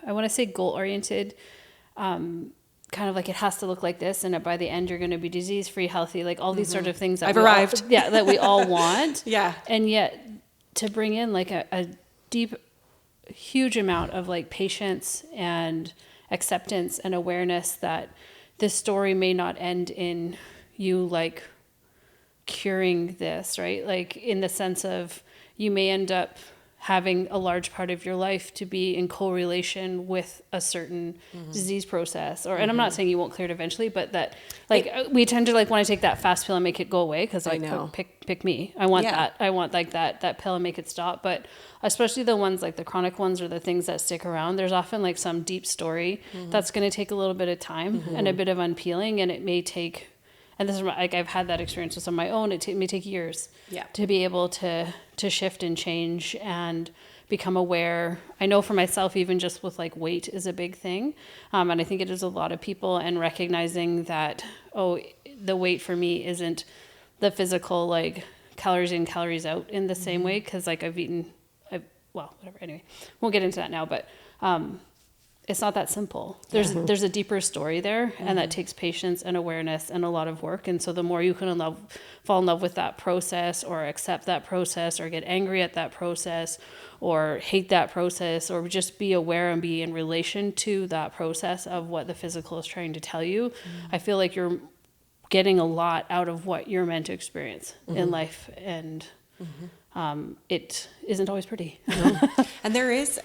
want to say goal oriented, kind of like it has to look like this, and by the end you're going to be disease free, healthy, like all these sort of things that I've arrived. that we all want. Yeah. And yet to bring in like a deep, huge amount of like patience and acceptance and awareness that this story may not end in you like curing this, right? Like in the sense of you may end up having a large part of your life to be in correlation with a certain disease process, or and I'm not saying you won't clear it eventually, but that like we tend to like want to take that fast pill and make it go away, because like pick me, I want that, I want like that pill and make it stop. But especially the ones like the chronic ones or the things that stick around, there's often like some deep story that's going to take a little bit of time and a bit of unpeeling, and it may take, and this is like I've had that experience with on my own, it may take years to be able to shift and change and become aware. I know for myself, even just with like weight is a big thing. And I think it is a lot of people, and recognizing that, oh, the weight for me isn't the physical, like calories in, calories out in the same way. 'Cause like well, whatever. Anyway, won't get into that now, but, it's not that simple. There's a deeper story there, and that takes patience and awareness and a lot of work. And so the more you can fall in love with that process, or accept that process, or get angry at that process, or hate that process, or just be aware and be in relation to that process of what the physical is trying to tell you, I feel like you're getting a lot out of what you're meant to experience in life. And it isn't always pretty. And there's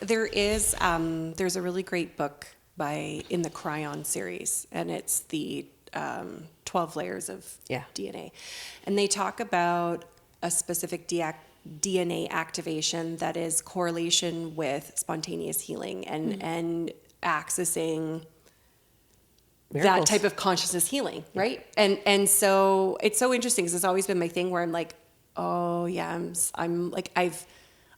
a really great book in the Cryon series, and it's the 12 layers of DNA. And they talk about a specific DNA activation that is correlation with spontaneous healing and accessing that type of consciousness healing, right? And so it's so interesting, because it's always been my thing where I'm like, oh yeah, I'm like,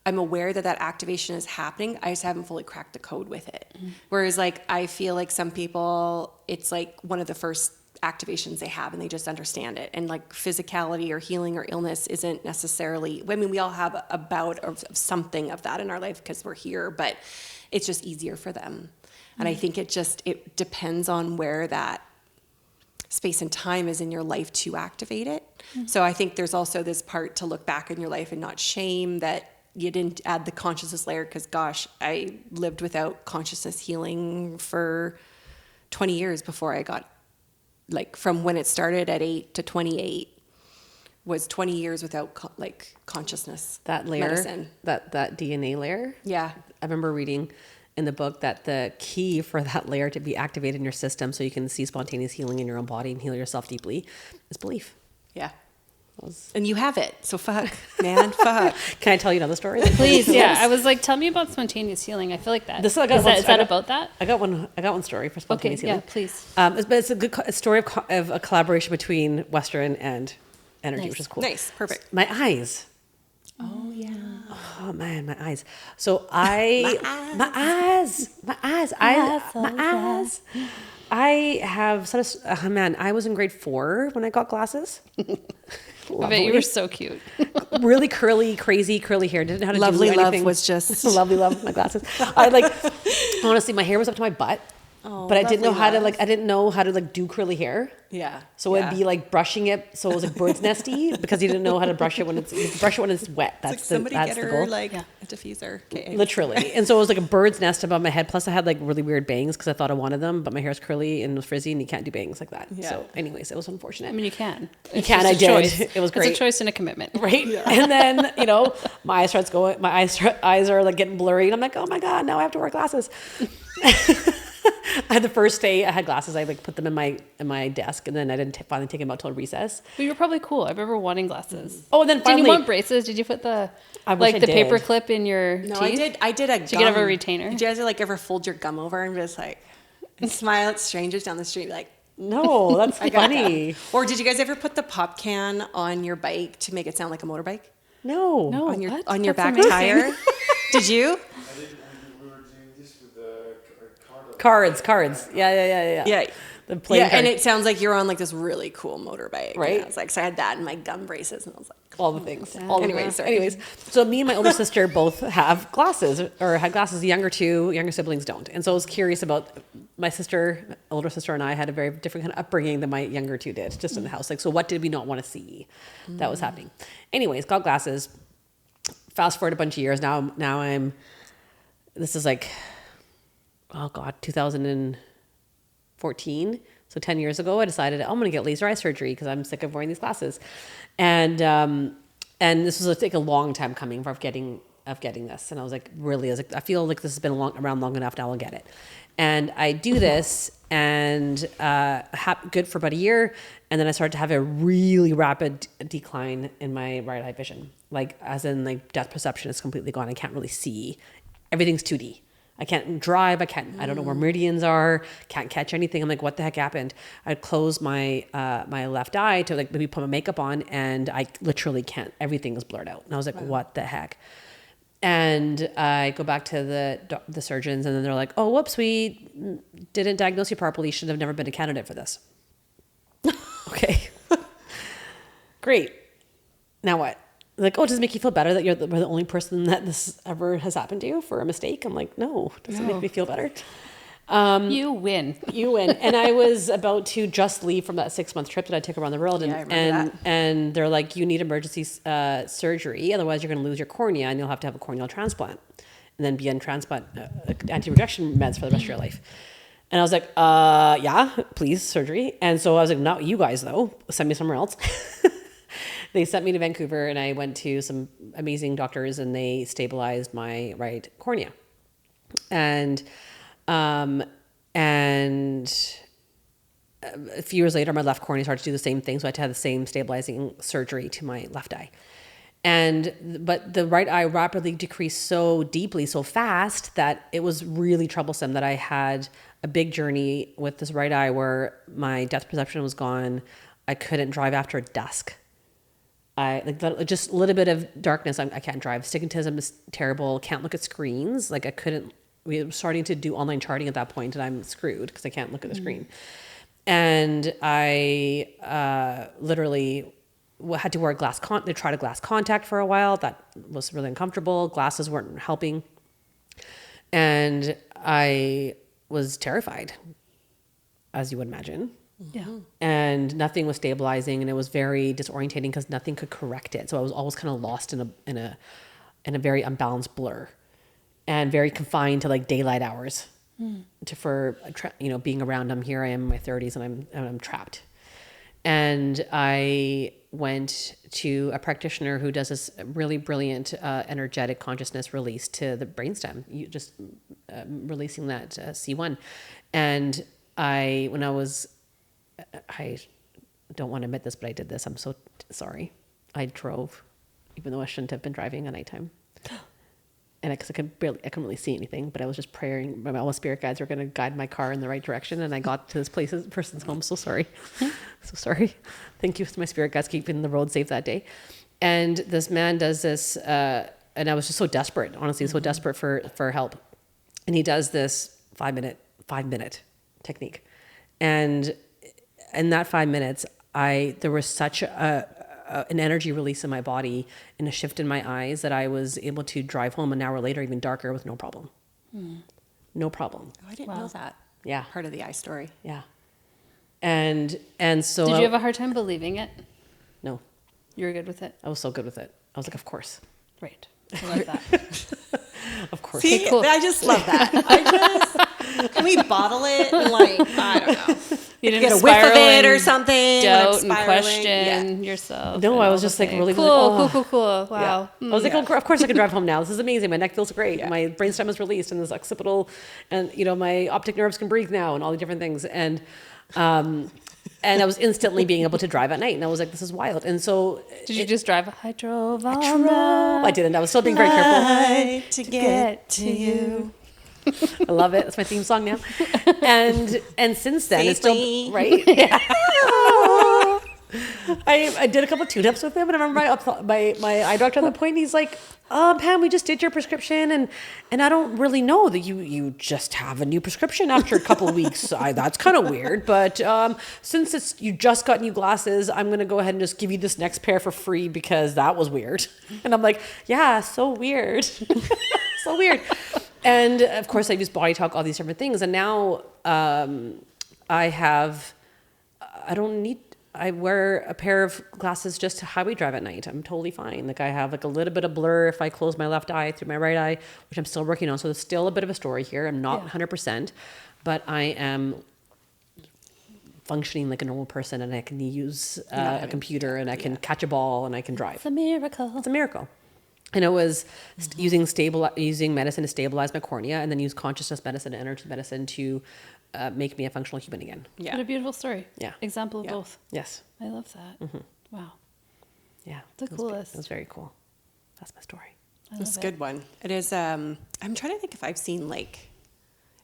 I'm aware that activation is happening. I just haven't fully cracked the code with it. Whereas like, I feel like some people, it's like one of the first activations they have and they just understand it. And like physicality or healing or illness isn't necessarily, I mean, we all have a bout of something of that in our life because we're here, but it's just easier for them. And I think it depends on where that space and time is in your life to activate it. So I think there's also this part to look back in your life and not shame that you didn't add the consciousness layer, because gosh, I lived without consciousness healing for 20 years before I got, like, from when it started at 8 to 28 was 20 years without consciousness. That layer, medicine. that DNA layer. Yeah. I remember reading in the book that the key for that layer to be activated in your system so you can see spontaneous healing in your own body and heal yourself deeply is belief. Yeah. And you have it. So fuck, man, fuck. Can I tell you another story? Please, yeah. I was like, tell me about spontaneous healing. I feel like that. Is that about that? I got one story for spontaneous healing. Yeah, please. But it's a good story of a collaboration between Western and energy, which is cool. Nice, perfect. My eyes. Oh yeah. Oh man, my eyes. So my eyes. I have such a, man, I was in grade 4 when I got glasses. I bet you were so cute. Really curly, crazy curly hair. Didn't know how to Lovely do anything. love was just lovely love. My glasses. Honestly, my hair was up to my butt. Oh, but I didn't know how to do curly hair. Yeah. So it'd be like brushing it, so it was like bird's nesty because you didn't know how to brush it when it's wet. That's somebody that's get the her goal. a diffuser. Okay. Literally. And so it was like a bird's nest above my head. Plus I had like really weird bangs because I thought I wanted them, but my hair's curly and was frizzy and you can't do bangs like that. Yeah. So anyways, it was unfortunate. I mean, you can. You can. I did. Choice. It was great. It's a choice and a commitment. Right. Yeah. And then, my eyes are like getting blurry and I'm like, oh my God, now I have to wear glasses. I had the first day I had glasses. I like put them in my desk, and then I didn't finally take them out till recess. But you were probably cool. I remember wanting glasses. Oh, and then finally, did you want braces? Did you put the paper clip in your teeth? No, I did. I did a gum. Did you have a retainer? Did you guys ever fold your gum over and just like smile at strangers down the street like? No, that's funny. Or did you guys ever put the pop can on your bike to make it sound like a motorbike? No. On your back tire. Did you? Cards. Yeah. Yeah. The playing card. And it sounds like you're on like this really cool motorbike. Right. And I was like, so I had that and my gum braces, and I was like, all the things. Anyways, so me and my older sister both have glasses, or had glasses. The younger siblings don't. And so I was curious about my older sister, and I had a very different kind of upbringing than my younger two did, just in the house. Like, so what did we not want to see that was happening? Anyways, got glasses. Fast forward a bunch of years. Now this is like, oh God, 2014. So 10 years ago, I decided I'm going to get laser eye surgery because I'm sick of wearing these glasses. And this was like a long time coming of getting this. And I was like, I feel like this has been around long enough. Now I'll get it. And I do this and good for about a year. And then I started to have a really rapid decline in my right eye vision. Like, as in, like, depth perception is completely gone. I can't really see. Everything's 2D. I can't drive. I don't know where meridians are. Can't catch anything. I'm like, what the heck happened? I'd close my left eye to like maybe put my makeup on, and I literally can't. Everything is blurred out. And I was like, what the heck? And I go back to the surgeons, and then they're like, oh, whoops, we didn't diagnose you properly. You should have never been a candidate for this. Okay. Great. Now what? Like, oh, does it make you feel better that we're the only person that this ever has happened to for a mistake? I'm like, no, doesn't make me feel better. You win. And I was about to just leave from that 6-month trip that I took around the world. And they're like, you need emergency surgery. Otherwise, you're going to lose your cornea and you'll have to have a corneal transplant and then be on anti-rejection meds for the rest of your life. And I was like, yeah, please, surgery. And so I was like, not you guys, though. Send me somewhere else. They sent me to Vancouver, and I went to some amazing doctors, and they stabilized my right cornea. And a few years later, my left cornea started to do the same thing, so I had to have the same stabilizing surgery to my left eye. But the right eye rapidly decreased so deeply, so fast, that it was really troublesome. That I had a big journey with this right eye where my depth perception was gone. I couldn't drive after dusk. I like just a little bit of darkness. I can't drive. Stigmatism is terrible. Can't look at screens. Like I couldn't. We were starting to do online charting at that point, and I'm screwed because I can't look at the screen. And I literally had to wear they tried a glass contact for a while. That was really uncomfortable. Glasses weren't helping, and I was terrified, as you would imagine. Yeah. And nothing was stabilizing, and it was very disorientating because nothing could correct it. So I was always kind of lost in a very unbalanced blur, and very confined to like daylight hours. Being around them. Here I am in my 30s, and I'm trapped. And I went to a practitioner who does this really brilliant energetic consciousness release to the brainstem. You just releasing that C1. And I don't want to admit this, but I did this. I'm so sorry. I drove, even though I shouldn't have been driving at nighttime. And I couldn't really see anything, but I was just praying. All the spirit guides were going to guide my car in the right direction. And I got to this person's home. So sorry. So sorry. Thank you to my spirit guides keeping the road safe that day. And this man does this, and I was just so desperate, honestly, so desperate for help. And he does this 5 minute technique. And in that 5 minutes, there was such an energy release in my body and a shift in my eyes that I was able to drive home an hour later, even darker, with no problem. No problem. Oh, I didn't know that. Yeah. Part of the eye story. Yeah. And so Did you have a hard time believing it? No, You were good with it? I was so good with it. I was like, of course. Right. I love that. Of course. See, Okay, cool. I just love that. Can we bottle it and I don't know. You didn't Get a whiff of spiral it or and something. when doubt I'm and spiraling. question yourself. No, and I all was the just like things. really cool, like, cool. Wow. I was like, of course I can drive home now. This is amazing. My neck feels great. My brainstem is released, and this occipital, and my optic nerves can breathe now, and all the different things. And I was instantly being able to drive at night, and I was like, this is wild. And so Did you just drive? I drove all right I didn't. I was still being very careful. To get to you. I love it. It's my theme song now. And since then, it's still Safely. right. Yeah. I did a couple of tune-ups with him, and I remember my eye doctor at that point. He's like, "Pam, we just did your prescription, and I don't really know that you just have a new prescription after a couple of weeks. That's kind of weird. But since you just got new glasses, I'm gonna go ahead and just give you this next pair for free because that was weird." And I'm like, "Yeah, so weird, so weird." And of course, I use body talk, all these different things, and now I wear a pair of glasses just to highway drive at night. I'm totally fine. Like I have like a little bit of blur if I close my left eye through my right eye, which I'm still working on. So there's still a bit of a story here. I'm not 100%, but I am functioning like a normal person, and I can use a computer, and I can catch a ball, and I can drive. It's a miracle. It's a miracle. And it was using medicine to stabilize my cornea, and then use consciousness medicine and energy medicine to make me a functional human again. Yeah. What a beautiful story. Yeah. Example of Yeah. both. Yes. I love that. Wow. Yeah. The It coolest. was very cool. That's my story. It's a good one. It is. I'm trying to think if I've seen like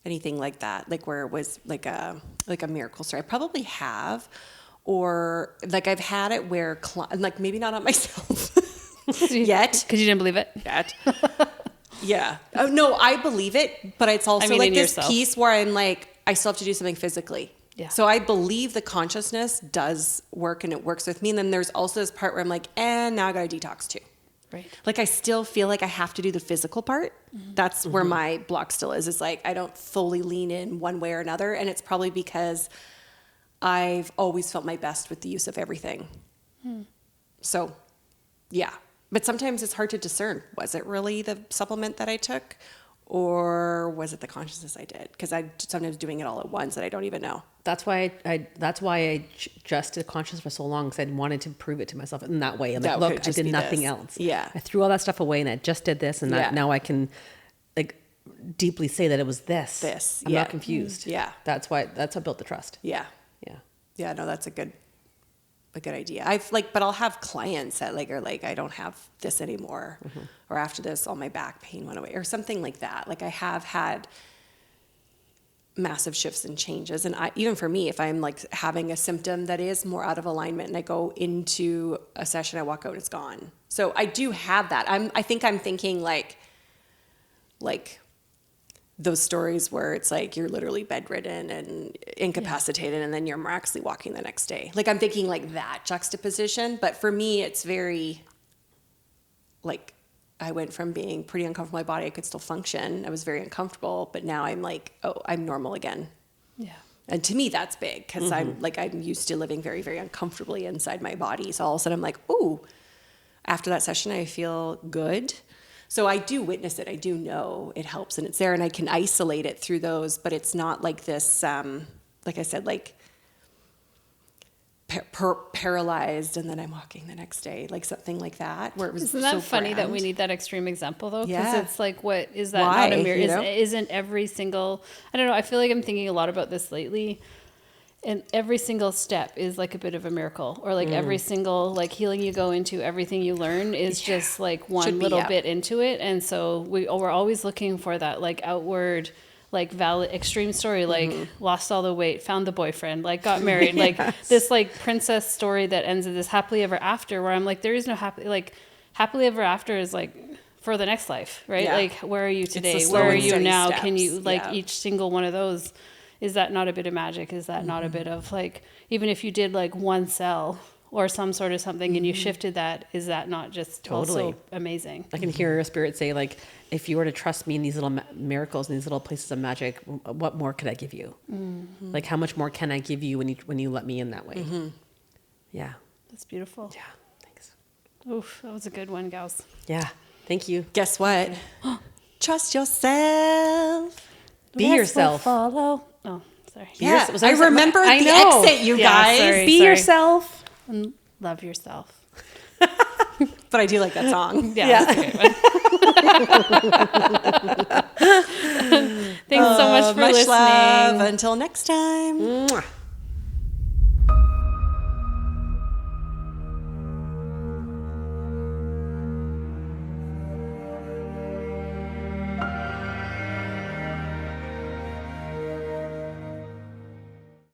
anything like that, like where it was like a miracle story. I probably have, or like I've had it where like maybe not on myself yet. Because you didn't believe it? Yet. Yeah. Oh no, I believe it, but it's also mean, like in this yourself. piece where I'm like, I still have to do something physically. Yeah. So I believe the consciousness does work and it works with me. And then there's also this part where I'm like, now I got to detox too. Right. Like I still feel like I have to do the physical part. That's where my block still is. It's like I don't fully lean in one way or another. And it's probably because I've always felt my best with the use of everything. So, yeah. But sometimes it's hard to discern. Was it really the supplement that I took? Or was it the consciousness I did? Because I'm sometimes doing it all at once and I don't even know. That's why I just did conscious for so long, because I wanted to prove it to myself in that way. I'm like, That look, could I just did be nothing this. else. Yeah. I threw all that stuff away, and I just did this, and that now I can like deeply say that it was this. I'm not confused. Yeah. That's what built the trust. Yeah. Yeah. Yeah, no, that's a good idea. But I'll have clients that are like, I don't have this anymore, or after this, all my back pain went away, or something like that. Like I have had massive shifts and changes. And even for me, if I'm like having a symptom that is more out of alignment and I go into a session, I walk out and it's gone. So I do have that. I think I'm thinking like those stories where it's like you're literally bedridden and incapacitated and then you're miraculously walking the next day. Like I'm thinking like that juxtaposition. But for me, it's very like I went from being pretty uncomfortable in my body. I could still function. I was very uncomfortable, but now I'm like, oh, I'm normal again. Yeah. And to me, that's big because I'm used to living very, very uncomfortably inside my body. So all of a sudden I'm like, ooh, after that session, I feel good. So I do witness it. I do know it helps and it's there and I can isolate it through those, but it's not like this, like I said, like paralyzed and then I'm walking the next day, like something like that. Where it was Isn't that so funny grand. that we need that extreme example though? Because Yeah. it's like, what is that Why, not a mirror? you know? Isn't every single, I don't know, I feel like I'm thinking a lot about this lately. And every single step is like a bit of a miracle, or like every single like healing you go into, everything you learn is just like one Should be, little yeah. bit into it. And so we're always looking for that like outward, like valid extreme story, like lost all the weight, found the boyfriend, like got married, like this like princess story that ends in this happily ever after, where I'm like, there is no happily ever after is like for the next life, right? Yeah. Like, where are you today? slow Where are and you steady now? steps. Can you like Yeah. each single one of those? Is that not a bit of magic? Is that not a bit of like, even if you did like one cell or some sort of something and you shifted that, is that not just Totally. also amazing? I can hear your spirit say, like, if you were to trust me in these little miracles and these little places of magic, what more could I give you? Mm-hmm. Like, how much more can I give you when you let me in that way? Mm-hmm. Yeah. That's beautiful. Yeah. Thanks. Oof, that was a good one, gals. Yeah. Thank you. Guess what? Trust yourself. Be yourself. Follow. Oh, sorry. Yeah, Was I that- remember I the know. exit, you Yeah, guys. sorry. Be yourself. And love yourself. But I do like that song. Yeah. That's a great one. Thanks so much for Much listening. love. Until next time. Mwah.